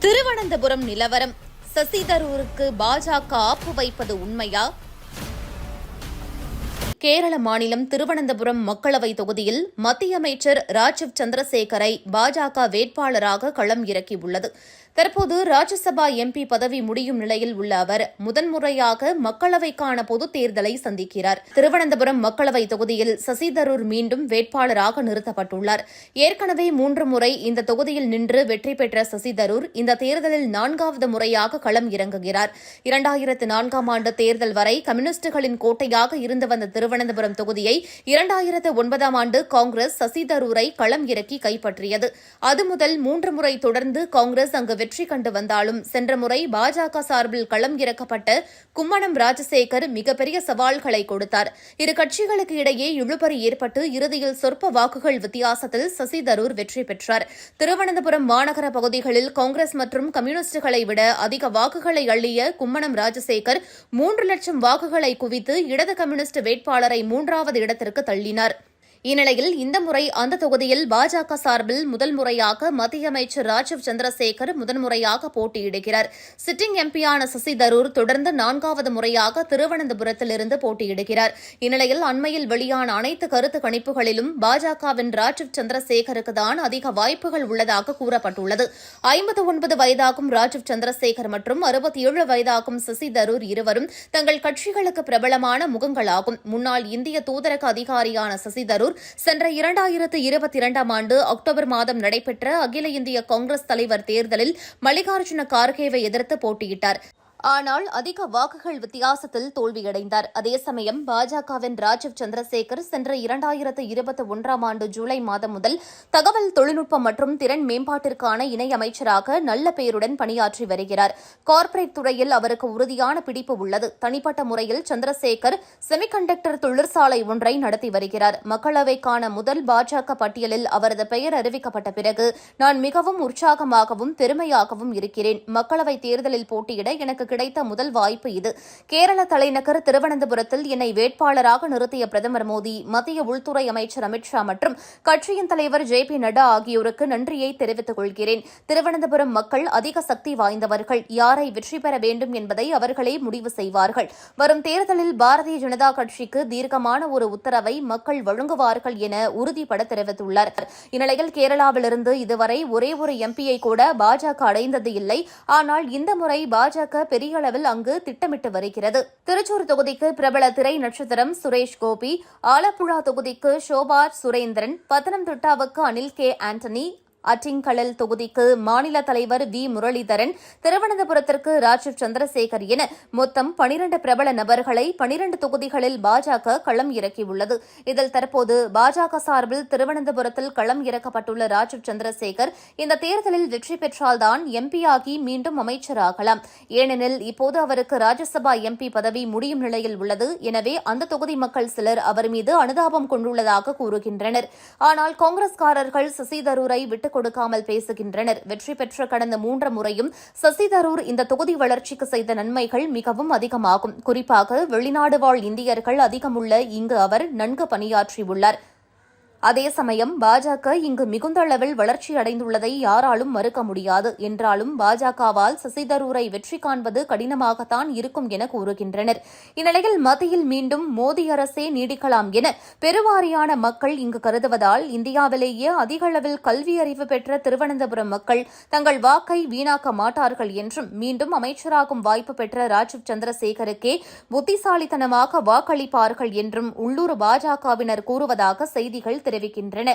திருவனந்தபுரம் நிலவரம். சசி தரூருக்கு பாஜக ஆப்பு வைப்பது உண்மையா? கேரள மாநிலம் திருவனந்தபுரம் மக்களவை தொகுதியில் மத்திய அமைச்சர் ராஜீவ் சந்திரசேகரை பாஜக வேட்பாளராக களம் இறக்கியுள்ளது. தற்போது ராஜ்யசபா எம்பி பதவி முடியும் நிலையில் உள்ள அவர் முதன்முறையாக மக்களவைக்கான பொதுத் தேர்தலை சந்திக்கிறார். திருவனந்தபுரம் மக்களவை தொகுதியில் சசி தரூர் மீண்டும் வேட்பாளராக நிறுத்தப்பட்டுள்ளார். ஏற்கனவே 3 முறை இந்த தொகுதியில் நின்று வெற்றி பெற்ற சசி தரூர் இந்த தேர்தலில் 4வது முறையாக களம் இறங்குகிறார். 2004ஆம் ஆண்டு தேர்தல் வரை கம்யூனிஸ்டுகளின் கோட்டையாக இருந்து வந்த திருவனந்தபுரம் தொகுதியை 2009ஆம் ஆண்டு காங்கிரஸ் சசி தரூரை களம் இறக்கி கைப்பற்றியது. அது முதல் 3 முறை தொடர்ந்து காங்கிரஸ் அங்கு வெற்றி கண்டு வந்தாலும் சென்ற முறை பாஜக சார்பில் களம் இறக்கப்பட்ட கும்மனம் ராஜசேகர் மிகப்பெரிய சவால்களை கொடுத்தார். இரு கட்சிகளுக்கு இடையே இழுபறி ஏற்பட்டு இறுதியில் சொற்ப வாக்குகள் வித்தியாசத்தில் சசி தரூர் வெற்றி பெற்றார். திருவனந்தபுரம் மாநகர பகுதிகளில் காங்கிரஸ் மற்றும் கம்யூனிஸ்டுகளை விட அதிக வாக்குகளை அள்ளிய கும்மனம் ராஜசேகர் 3 லட்சம் வாக்குகளை குவித்து இடது கம்யூனிஸ்ட் வேட்பாளரை 3வது இடத்திற்கு தள்ளினார். இந்நிலையில் இந்த முறை அந்த தொகுதியில் பாஜக சார்பில் முதல் முறையாக மத்திய அமைச்சர் ராஜீவ் சந்திரசேகர் முதன்முறையாக போட்டியிடுகிறார். சிட்டிங் எம்பியான சசி தரூர் தொடர்ந்து 4வது முறையாக திருவனந்தபுரத்திலிருந்து போட்டியிடுகிறார். இந்நிலையில் அண்மையில் வெளியான அனைத்து கருத்து கணிப்புகளிலும் பாஜகவின் ராஜீவ் சந்திரசேகருக்கு தான் அதிக வாய்ப்புகள் உள்ளதாக கூறப்பட்டுள்ளது. 59 வயதாகும் ராஜீவ் சந்திரசேகர் மற்றும் 67 வயதாகும் சசி தரூர் இருவரும் தங்கள் கட்சிகளுக்கு பிரபலமான முகங்களாகும். முன்னாள் இந்திய தூதரக அதிகாரியான சசி தரூர் சென்ற 2022ஆம் ஆண்டு அக்டோபர் மாதம் நடைபெற்ற அகில இந்திய காங்கிரஸ் தலைவர் தேர்தலில் மல்லிகார்ஜுன கார்கேவை எதிர்த்து போட்டியிட்டார். ஆனால் அதிக வாக்குகள் வித்தியாசத்தில் தோல்வியடைந்தார். அதே சமயம் பாஜகவின் ராஜீவ் சந்திரசேகர் சென்ற 2021ஆம் ஆண்டு ஜூலை மாதம் முதல் தகவல் தொழில்நுட்பம் மற்றும் திறன் மேம்பாட்டிற்கான இணை அமைச்சராக நல்ல பெயருடன் பணியாற்றி வருகிறார். கார்ப்பரேட் துறையில் அவருக்கு உறுதியான பிடிப்பு உள்ளது. தனிப்பட்ட முறையில் சந்திரசேகர் செமிகண்டக்டர் தொழிற்சாலை ஒன்றை நடத்தி வருகிறார். மக்களவைக்கான முதல் பாஜக பட்டியலில் அவரது பெயர் அறிவிக்கப்பட்ட பிறகு நான் மிகவும் உற்சாகமாகவும் பெருமையாகவும் இருக்கிறேன். மக்களவைத் தேர்தலில் போட்டியிட எனக்கு கிடைத்த முதல் வாய்ப்பு இது. கேரள தலைநகர் திருவனந்தபுரத்தில் என்னை வேட்பாளராக நிறுத்திய பிரதமர் மோடி, மத்திய உள்துறை அமைச்சர் அமித் ஷா மற்றும் கட்சியின் தலைவர் JP நட்டா ஆகியோருக்கு நன்றியை தெரிவித்துக் கொள்கிறேன். திருவனந்தபுரம் மக்கள் அதிக சக்தி வாய்ந்தவர்கள். யாரை வெற்றி பெற வேண்டும் என்பதை அவர்களே முடிவு செய்வார்கள். வரும் தேர்தலில் பாரதிய ஜனதா கட்சிக்கு தீர்க்கமான ஒரு உத்தரவை மக்கள் வழங்குவார்கள் என உறுதிபட தெரிவித்துள்ளார். இந்நிலையில் கேரளாவிலிருந்து இதுவரை ஒரே ஒரு எம்பியை கூட பாஜக அடைந்தது இல்லை. ஆனால் இந்த முறை பாஜக பெரிய அளவில் அங்கு திட்டமிட்டு வருகிறது. திருச்சூர் தொகுதிக்கு பிரபல திரை நட்சத்திரம் சுரேஷ் கோபி, ஆலப்புழா தொகுதிக்கு ஷோபா சுரேந்திரன், பத்தனம்திட்டாவுக்கு அனில் K. ஆண்டனி, அட்டிங்கல் தொகுதிக்கு மாநில தலைவர் V. முரளிதரன், திருவனந்தபுரத்திற்கு ராஜீவ் சந்திரசேகர் என மொத்தம் 12 பிரபல நபர்களை 12 தொகுதிகளில் பாஜக களம் இறக்கியுள்ளது. இதில் தற்போது பாஜக சார்பில் திருவனந்தபுரத்தில் களம் இறக்கப்பட்டுள்ள ராஜீவ் சந்திரசேகர் இந்த தேர்தலில் வெற்றி பெற்றால்தான் எம்பியாகி மீண்டும் அமைச்சராகலாம். ஏனெனில் இப்போது அவருக்கு ராஜ்யசபா எம்பி பதவி முடியும் நிலையில் உள்ளது. எனவே அந்த தொகுதி மக்கள் சிலர் அவர் மீது அனுதாபம் கொண்டுள்ளதாக கூறுகின்றனர். ஆனால் காங்கிரஸ்காரர்கள் சசி தரூரை விட்டு கொடுக்காமல் பேசுகின்றனர். வெற்றி பெற்ற கடந்த 3 முறையும் சசி தரூர் இந்த தொகுதி வளர்ச்சிக்கு செய்த நன்மைகள் மிகவும் அதிகமாகும். குறிப்பாக வெளிநாடு வாழ் இந்தியர்கள் அதிகமுள்ள இங்கு அவர் நன்கு பணியாற்றியுள்ளார். அதே சமயம் பாஜக இங்கு மிகுந்த அளவில் வளர்ச்சி அடைந்துள்ளதை யாராலும் மறுக்க முடியாது. என்றாலும் பாஜகவால் சசி தரூரை வெற்றி காண்பது கடினமாகத்தான் இருக்கும் என கூறுகின்றனர். இந்நிலையில் மத்தியில் மீண்டும் மோடி அரசே நீடிக்கலாம் என பெருவாரியான மக்கள் இங்கு கருதுவதால் இந்தியாவிலேயே அதிக அளவில் கல்வி அறிவு பெற்ற திருவனந்தபுரம் மக்கள் தங்கள் வாக்கை வீணாக்க மாட்டார்கள் என்றும் மீண்டும் அமைச்சராகும் வாய்ப்பு பெற்ற ராஜீவ் சந்திரசேகருக்கே புத்திசாலித்தனமாக வாக்களிப்பார்கள் என்றும் உள்ளூர் பாஜகவினர் கூறுவதாக செய்திகள் தெரிவிக்கின்றன.